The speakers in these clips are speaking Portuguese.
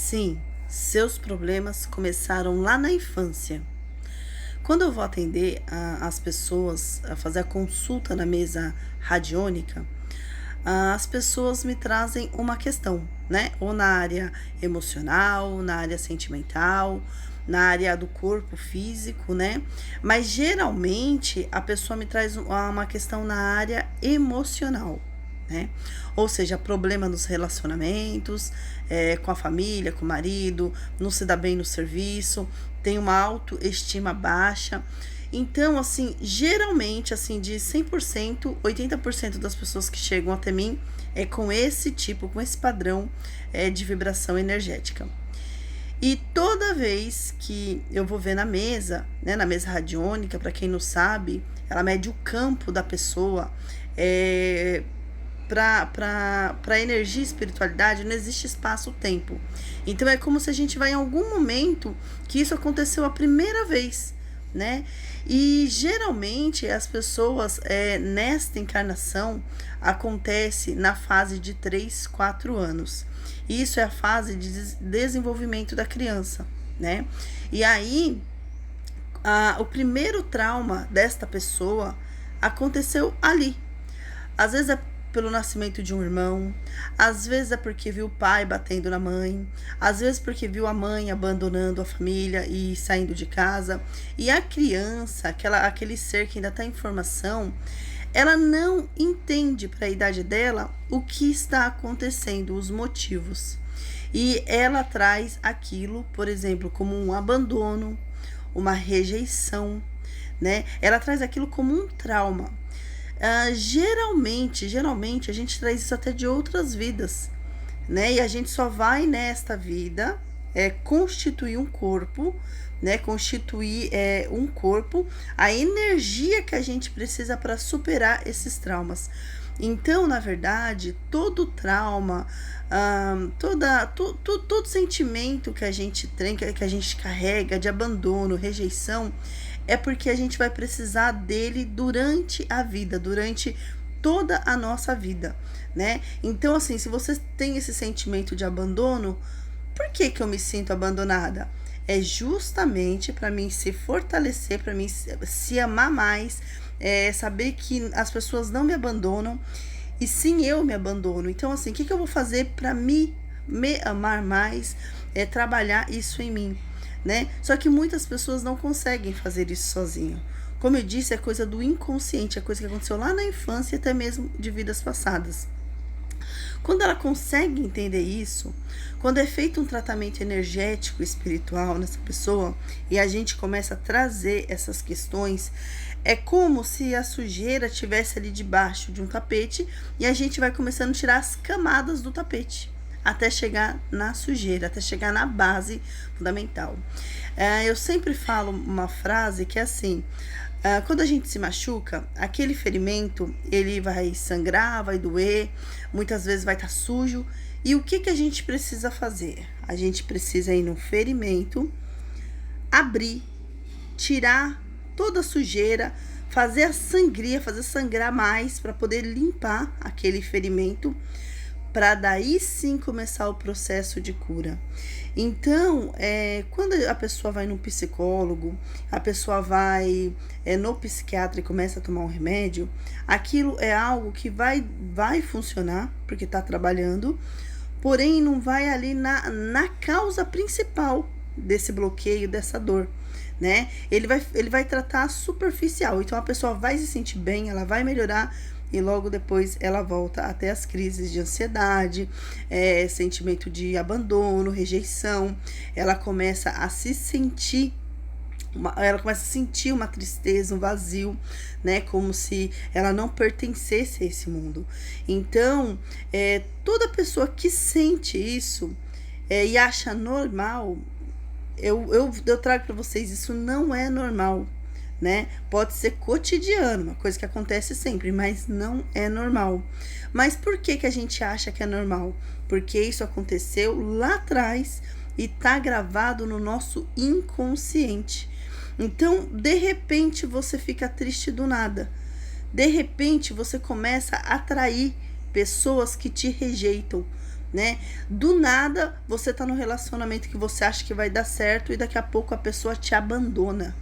Sim, seus problemas começaram lá na infância. Quando eu vou atender as pessoas, a fazer a consulta na mesa radiônica, as pessoas me trazem uma questão, né? Ou na área emocional, na área sentimental, na área do corpo físico, né? Mas geralmente a pessoa me traz uma questão na área emocional, né? Ou seja, problema nos relacionamentos, com a família, com o marido, não se dá bem no serviço, tem uma autoestima baixa. Então, assim, geralmente, assim, de 100%, 80% das pessoas que chegam até mim é com esse tipo, com esse padrão de vibração energética. E toda vez que eu vou ver na mesa, né, na mesa radiônica, para quem não sabe, ela mede o campo da pessoa. Para energia e espiritualidade não existe espaço-tempo. Então é como se a gente vai em algum momento que isso aconteceu a primeira vez, né? E geralmente as pessoas nesta encarnação acontece na fase de 3, 4 anos. Isso é a fase de desenvolvimento da criança, né? E aí o primeiro trauma desta pessoa aconteceu ali. Às vezes é pelo nascimento de um irmão, às vezes é porque viu o pai batendo na mãe, às vezes porque viu a mãe abandonando a família e saindo de casa. E a criança, aquele ser que ainda está em formação, ela não entende para a idade dela o que está acontecendo, os motivos. E ela traz aquilo, por exemplo, como um abandono, uma rejeição, né? Ela traz aquilo como um trauma. Geralmente a gente traz isso até de outras vidas, né? E a gente só vai nesta vida constituir um corpo, né? Constituir um corpo, a energia que a gente precisa para superar esses traumas. Então, na verdade, todo trauma, todo sentimento que a gente tem, que a gente carrega de abandono, rejeição, é porque a gente vai precisar dele durante a vida, durante toda a nossa vida, né? Então, assim, se você tem esse sentimento de abandono, por que eu me sinto abandonada? É justamente para mim se fortalecer, para mim se amar mais, saber que as pessoas não me abandonam e sim eu me abandono. Então, assim, o que eu vou fazer para me amar mais? Trabalhar isso em mim, né? Só que muitas pessoas não conseguem fazer isso sozinho. Como eu disse, é coisa do inconsciente, é coisa que aconteceu lá na infância e até mesmo de vidas passadas. Quando ela consegue entender isso, quando é feito um tratamento energético espiritual nessa pessoa e a gente começa a trazer essas questões, é como se a sujeira estivesse ali debaixo de um tapete e a gente vai começando a tirar as camadas do tapete até chegar na sujeira, até chegar na base fundamental. Eu sempre falo uma frase que é assim: quando a gente se machuca, aquele ferimento, ele vai sangrar, vai doer, muitas vezes vai estar sujo. E o que a gente precisa fazer? A gente precisa ir no ferimento, abrir, tirar toda a sujeira, fazer a sangria, fazer sangrar mais para poder limpar aquele ferimento, para daí sim começar o processo de cura. Então, quando a pessoa vai no psicólogo, a pessoa vai no psiquiatra e começa a tomar um remédio, aquilo é algo que vai funcionar, porque está trabalhando, porém não vai ali na causa principal desse bloqueio, dessa dor, né? Ele vai tratar superficial, então a pessoa vai se sentir bem, ela vai melhorar, e logo depois ela volta até as crises de ansiedade, sentimento de abandono, rejeição. Ela começa a se sentir, ela começa a sentir uma tristeza, um vazio, né? Como se ela não pertencesse a esse mundo. Então, toda pessoa que sente isso e acha normal, eu trago para vocês, isso não é normal, né? Pode ser cotidiano, uma coisa que acontece sempre, mas não é normal. Mas por que a gente acha que é normal? Porque isso aconteceu lá atrás e tá gravado no nosso inconsciente. Então, de repente, você fica triste do nada. De repente, você começa a atrair pessoas que te rejeitam, né? Do nada, você tá num relacionamento que você acha que vai dar certo e daqui a pouco a pessoa te abandona.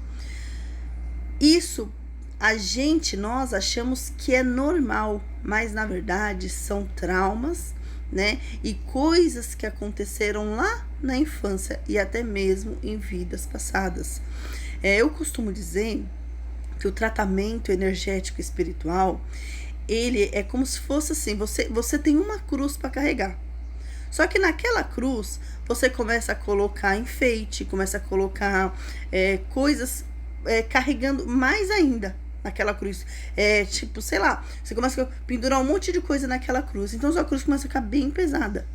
Isso nós achamos que é normal, mas na verdade são traumas, né? E coisas que aconteceram lá na infância e até mesmo em vidas passadas. Eu costumo dizer que o tratamento energético espiritual, ele é como se fosse assim, você tem uma cruz para carregar. Só que naquela cruz, você começa a colocar enfeite, começa a colocar coisas carregando mais ainda naquela cruz. Tipo, sei lá, você começa a pendurar um monte de coisa naquela cruz. Então, sua cruz começa a ficar bem pesada.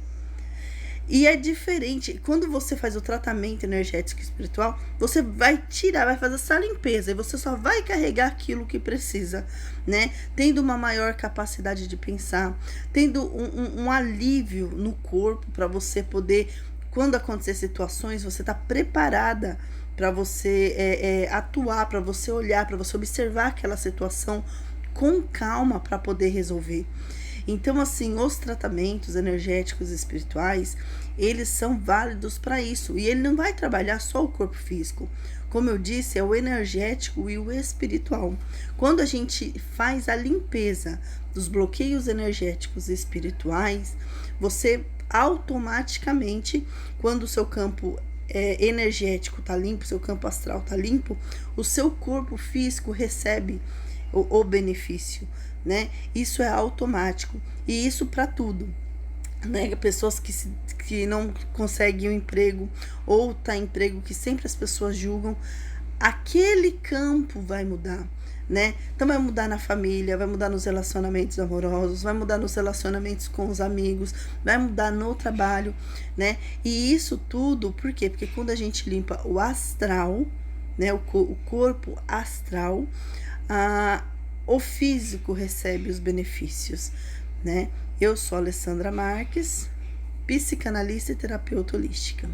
E é diferente, quando você faz o tratamento energético espiritual, você vai tirar, vai fazer essa limpeza e você só vai carregar aquilo que precisa, né? Tendo uma maior capacidade de pensar, tendo um alívio no corpo para você poder, quando acontecer situações, você tá preparada para você atuar, para você olhar, para você observar aquela situação com calma para poder resolver. Então, assim, os tratamentos energéticos e espirituais, eles são válidos para isso. E ele não vai trabalhar só o corpo físico. Como eu disse, é o energético e o espiritual. Quando a gente faz a limpeza dos bloqueios energéticos e espirituais, você automaticamente, quando o seu campo energético está limpo, seu campo astral está limpo, o seu corpo físico recebe o benefício, né? Isso é automático e isso para tudo, né? Pessoas que não conseguem um emprego ou tá em emprego que sempre as pessoas julgam, aquele campo vai mudar, né? Então vai mudar na família, vai mudar nos relacionamentos amorosos, vai mudar nos relacionamentos com os amigos, vai mudar no trabalho, né? E isso tudo, por quê? Porque quando a gente limpa o astral, né? O corpo astral, o físico recebe os benefícios, né? Eu sou Alessandra Marques, psicanalista e terapeuta holística.